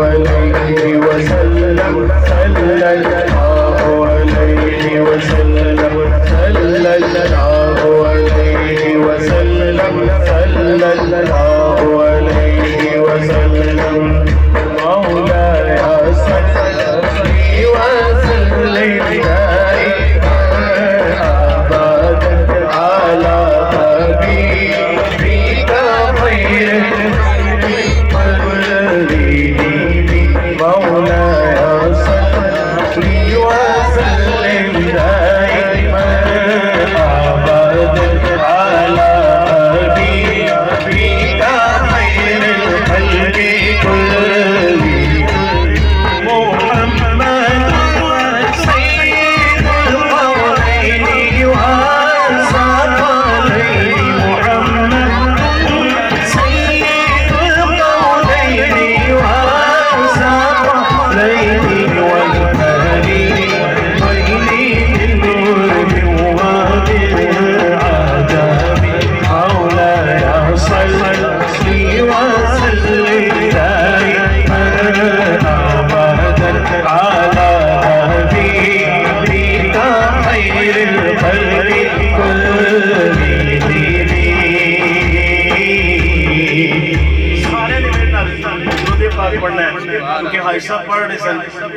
अलैहि वसल्लम सल्लल्लाहु अलैहि वसल्लम सल्लल्लाहु अलैहि वसल्लम सल्लल्लाहु अलैहि वसल्लम मौलाया सल्लल्लाहु वसल्लम अबदन अला हबीबिका खैर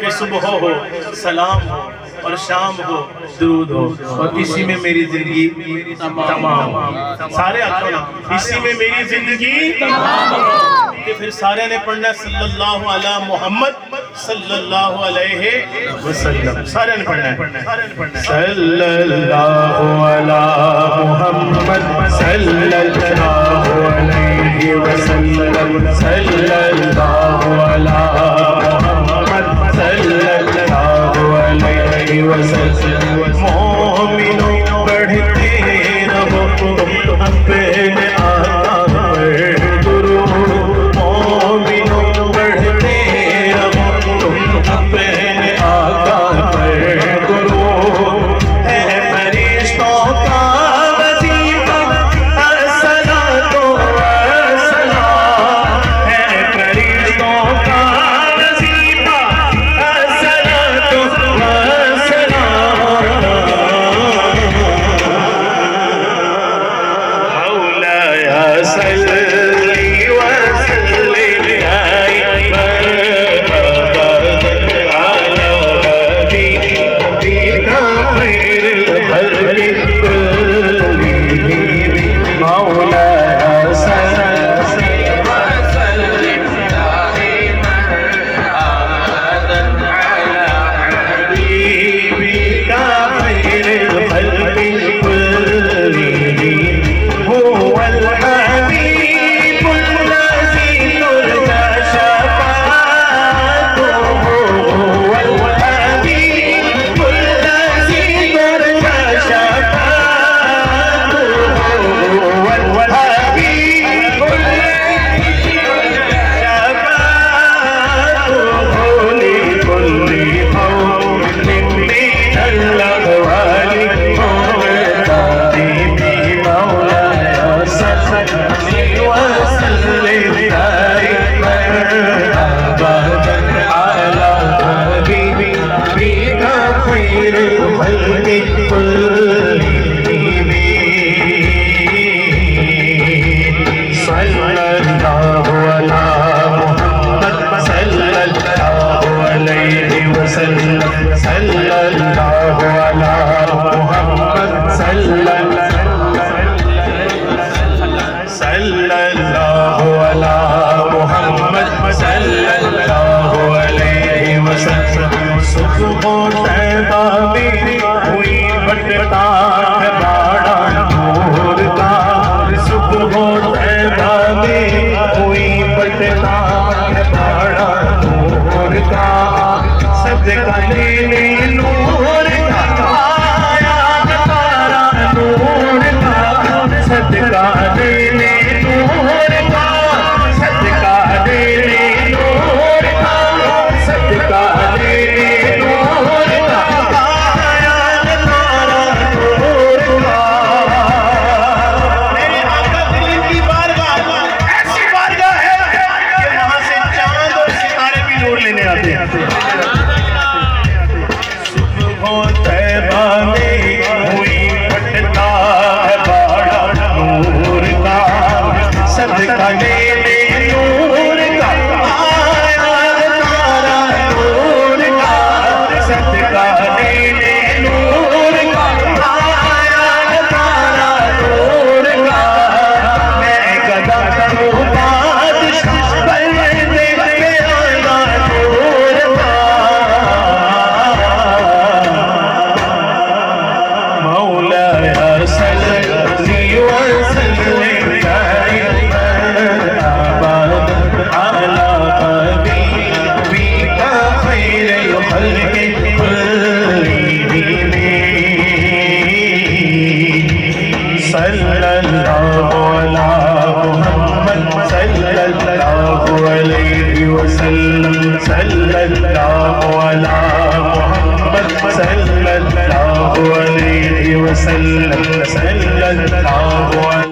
कि सुबह हो सलाम हो और शाम हो दुरूद हो और इसी में मेरी जिंदगी तमाम सारे आखो ना इसी में मेरी जिंदगी तमाम कि फिर सारे ने पढ़ना सल्लल्लाहु अला मोहम्मद सल्लल्लाहु अलैहि वसल्लम सारे ने पढ़ना है सल्लल्लाहु अला मोहम्मद सल्लल्लाहु अलैहि वसल्लम सल्लल्लाहु अला सल्लल्लाहु अलैहि वसल्लम मोमिनो बढ़ते रहो तुम अपने आका पर दुरूद मोमिनो बढ़ते रहो तुम अपने आका पर दुरूद है फरिश्तों का वजीफा अस्सलातो वस्सलाम है फरिश्तों का लेने आते हैं। सुबह तैबा में हुई फटता है बाड़ा नूर का, सदका ले ले नूर का, आया तारा नूर का, सदका ले ले नूर का, आया तारा नूर का। मैं गदा करूं बादशाह बनने पे आया नूर का। मौलाया सल्ली व सल्लिम दाइमन अबद अला हबीबिका खैरुल खल्क़ि कुल्लिहिम सल्लल्लाहु अला मुहम्मद सल्लल्लाहु अलैहि वसल्लम, सल्लल्लाहु अला मुहम्मद सल्लल्लाहु अलैहि वसल्लम, सल्लल्लाहु